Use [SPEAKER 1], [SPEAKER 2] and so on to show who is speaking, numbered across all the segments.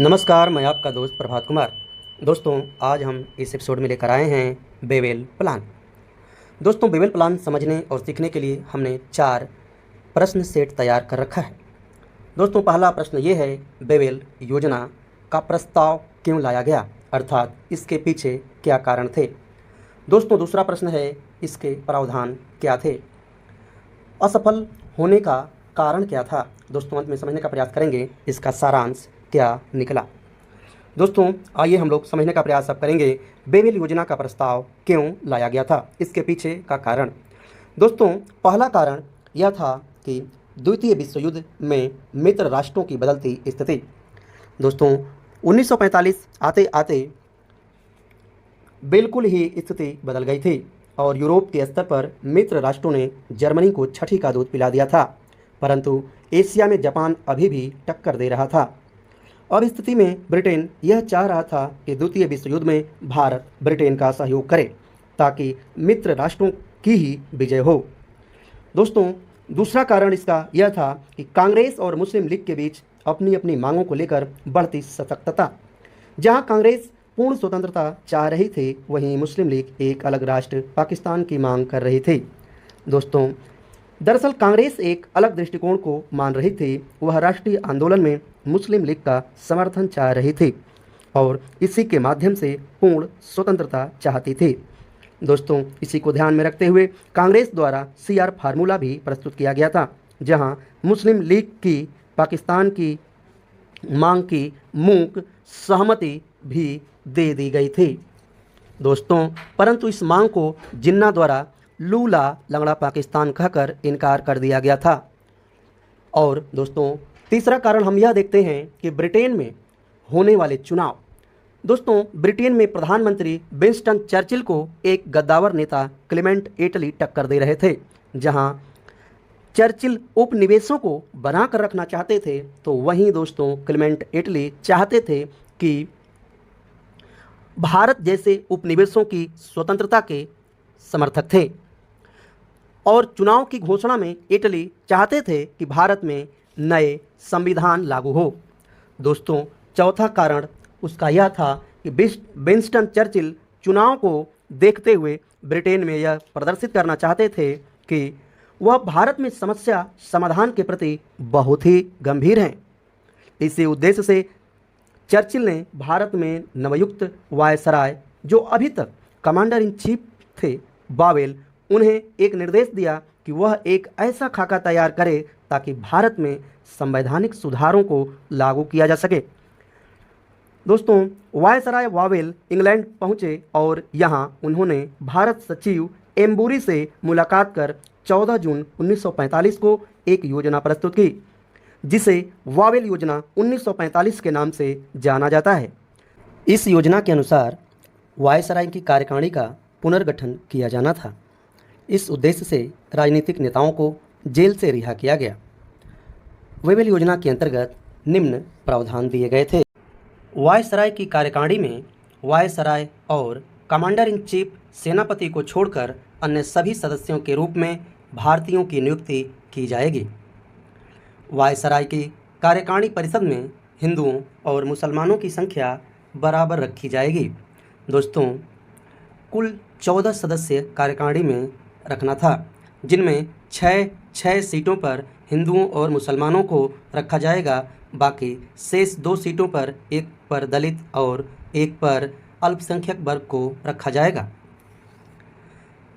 [SPEAKER 1] नमस्कार, मैं आपका दोस्त प्रभात कुमार। दोस्तों, आज हम इस एपिसोड में लेकर आए हैं बेबेल प्लान। दोस्तों, बेबेल प्लान समझने और सीखने के लिए हमने 4 प्रश्न सेट तैयार कर रखा है। दोस्तों, पहला प्रश्न ये है, बेबेल योजना का प्रस्ताव क्यों लाया गया, अर्थात इसके पीछे क्या कारण थे। दोस्तों, दूसरा प्रश्न है, इसके प्रावधान क्या थे, असफल होने का कारण क्या था। दोस्तों, अंत में समझने का प्रयास करेंगे इसका सारांश क्या निकला। दोस्तों, आइए हम लोग समझने का प्रयास अब करेंगे बेबेल योजना का प्रस्ताव क्यों लाया गया था, इसके पीछे का कारण। दोस्तों, पहला कारण यह था कि द्वितीय विश्व युद्ध में मित्र राष्ट्रों की बदलती स्थिति। दोस्तों, 1945 आते आते बिल्कुल ही स्थिति बदल गई थी और यूरोप के स्तर पर मित्र राष्ट्रों ने जर्मनी को छठी का दूध पिला दिया था, परंतु एशिया में जापान अभी भी टक्कर दे रहा था। अब स्थिति में ब्रिटेन यह चाह रहा था कि द्वितीय विश्व युद्ध में भारत ब्रिटेन का सहयोग करे ताकि मित्र राष्ट्रों की ही विजय हो। दोस्तों, दूसरा कारण इसका यह था कि कांग्रेस और मुस्लिम लीग के बीच अपनी अपनी मांगों को लेकर बढ़ती सशक्तता। जहां कांग्रेस पूर्ण स्वतंत्रता चाह रही थी, वहीं मुस्लिम लीग एक अलग राष्ट्र पाकिस्तान की मांग कर रही थी। दोस्तों, दरअसल कांग्रेस एक अलग दृष्टिकोण को मान रही थी। वह राष्ट्रीय आंदोलन में मुस्लिम लीग का समर्थन चाह रही थी और इसी के माध्यम से पूर्ण स्वतंत्रता चाहती थी। दोस्तों, इसी को ध्यान में रखते हुए कांग्रेस द्वारा CR फार्मूला भी प्रस्तुत किया गया था, जहां मुस्लिम लीग की पाकिस्तान की मांग की मूक सहमति भी दे दी गई थी। दोस्तों, परंतु इस मांग को जिन्ना द्वारा लूला लंगड़ा पाकिस्तान कहकर इनकार कर दिया गया था। और दोस्तों, तीसरा कारण हम यह देखते हैं कि ब्रिटेन में होने वाले चुनाव। दोस्तों, ब्रिटेन में प्रधानमंत्री विंस्टन चर्चिल को एक गद्दावर नेता क्लेमेंट एटली टक्कर दे रहे थे। जहां चर्चिल उपनिवेशों को बनाकर रखना चाहते थे, तो वहीं दोस्तों क्लेमेंट एटली चाहते थे कि भारत जैसे उपनिवेशों की स्वतंत्रता के समर्थक थे। और चुनाव की घोषणा में इटली चाहते थे कि भारत में नए संविधान लागू हो। दोस्तों, चौथा कारण उसका यह था कि विंस्टन चर्चिल चुनाव को देखते हुए ब्रिटेन में यह प्रदर्शित करना चाहते थे कि वह भारत में समस्या समाधान के प्रति बहुत ही गंभीर हैं। इसी उद्देश्य से चर्चिल ने भारत में नवयुक्त वायसराय, जो अभी तक कमांडर इन चीफ थे, वावेल, उन्हें एक निर्देश दिया कि वह एक ऐसा खाका तैयार करे ताकि भारत में संवैधानिक सुधारों को लागू किया जा सके। दोस्तों, वायसराय वावेल इंग्लैंड पहुंचे और यहां उन्होंने भारत सचिव एम्बूरी से मुलाकात कर 14 जून 1945 को एक योजना प्रस्तुत की, जिसे वावेल योजना 1945 के नाम से जाना जाता है। इस योजना के अनुसार वायसराय की कार्यकारिणी का पुनर्गठन किया जाना था। इस उद्देश्य से राजनीतिक नेताओं को जेल से रिहा किया गया। वेबेल योजना के अंतर्गत निम्न प्रावधान दिए गए थे। वायसराय की कार्यकारिणी में वायसराय और कमांडर इन चीफ सेनापति को छोड़कर अन्य सभी सदस्यों के रूप में भारतीयों की नियुक्ति की जाएगी। वायसराय की कार्यकारिणी परिषद में हिंदुओं और मुसलमानों की संख्या बराबर रखी जाएगी। दोस्तों, कुल 14 सदस्य कार्यकारिणी में रखना था, जिनमें 6 सीटों पर हिंदुओं और मुसलमानों को रखा जाएगा। बाकी शेष 2 सीटों पर, एक पर दलित और एक पर अल्पसंख्यक वर्ग को रखा जाएगा।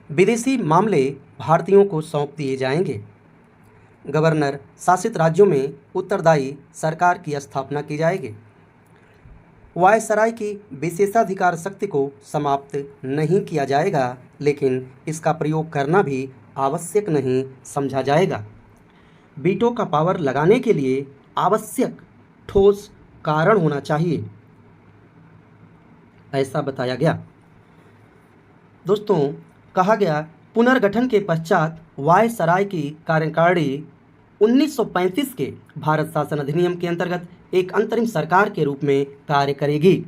[SPEAKER 1] विदेशी मामले भारतीयों को सौंप दिए जाएंगे। गवर्नर शासित राज्यों में उत्तरदायी सरकार की स्थापना की जाएगी। वायसराय की विशेषाधिकार शक्ति को समाप्त नहीं किया जाएगा, लेकिन इसका प्रयोग करना भी आवश्यक नहीं समझा जाएगा। वीटो का पावर लगाने के लिए आवश्यक ठोस कारण होना चाहिए, ऐसा बताया गया। दोस्तों, कहा गया पुनर्गठन के पश्चात वायसराय की कार्यकारिणी 1935 के भारत शासन अधिनियम के अंतर्गत एक अंतरिम सरकार के रूप में कार्य करेगी।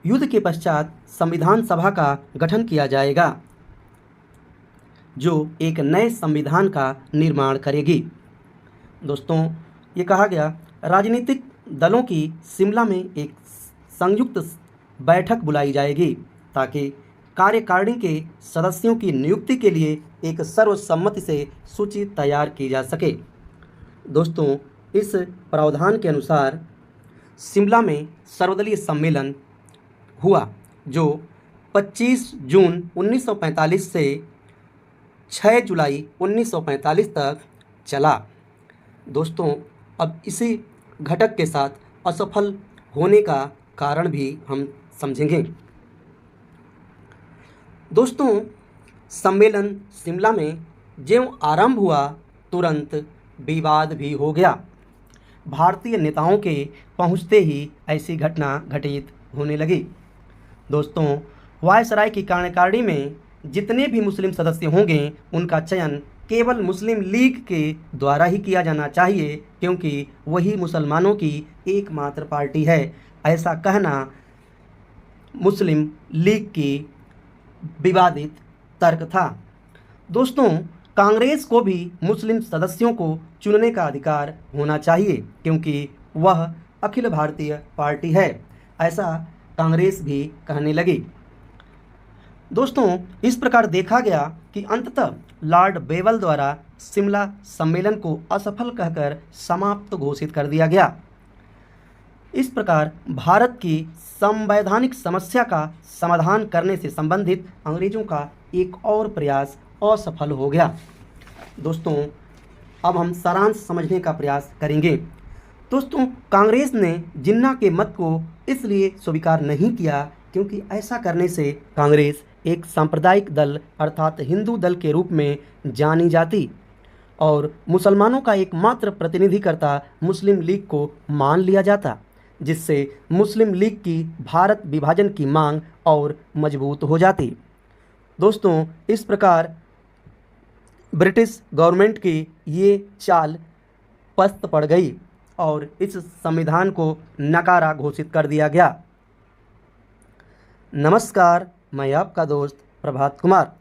[SPEAKER 1] युद्ध के पश्चात संविधान सभा का गठन किया जाएगा, जो एक नए संविधान का निर्माण करेगी। दोस्तों, ये कहा गया राजनीतिक दलों की शिमला में एक संयुक्त बैठक बुलाई जाएगी ताकि कार्यकारिणी के सदस्यों की नियुक्ति के लिए एक सर्वसम्मति से सूची तैयार की जा सके। दोस्तों, इस प्रावधान के अनुसार शिमला में सर्वदलीय सम्मेलन हुआ जो 25 जून 1945 से 6 जुलाई 1945 तक चला। दोस्तों, अब इसी घटक के साथ असफल होने का कारण भी हम समझेंगे। दोस्तों, सम्मेलन शिमला में ज्यों आरंभ हुआ तुरंत विवाद भी हो गया। भारतीय नेताओं के पहुंचते ही ऐसी घटना घटित होने लगी। दोस्तों, वायसराय की कार्यकारिणी में जितने भी मुस्लिम सदस्य होंगे उनका चयन केवल मुस्लिम लीग के द्वारा ही किया जाना चाहिए, क्योंकि वही मुसलमानों की एकमात्र पार्टी है। ऐसा कहना मुस्लिम लीग की विवादित तर्क था। दोस्तों, कांग्रेस को भी मुस्लिम सदस्यों को चुनने का अधिकार होना चाहिए, क्योंकि वह अखिल भारतीय पार्टी है, ऐसा कांग्रेस भी कहने लगी। दोस्तों, इस प्रकार देखा गया कि अंततः लॉर्ड बेवल द्वारा शिमला सम्मेलन को असफल कहकर समाप्त घोषित कर दिया गया। इस प्रकार भारत की संवैधानिक समस्या का समाधान करने से संबंधित अंग्रेजों का एक और प्रयास असफल हो गया। दोस्तों, अब हम सारांश समझने का प्रयास करेंगे। दोस्तों, कांग्रेस ने जिन्ना के मत को इसलिए स्वीकार नहीं किया क्योंकि ऐसा करने से कांग्रेस एक सांप्रदायिक दल अर्थात हिंदू दल के रूप में जानी जाती और मुसलमानों का एकमात्र प्रतिनिधिकर्ता मुस्लिम लीग को मान लिया जाता, जिससे मुस्लिम लीग की भारत विभाजन की मांग और मजबूत हो जाती। दोस्तों, इस प्रकार ब्रिटिश गवर्नमेंट की ये चाल पस्त पड़ गई और इस संविधान को नकारा घोषित कर दिया गया। नमस्कार, मैं आपका दोस्त प्रभात कुमार।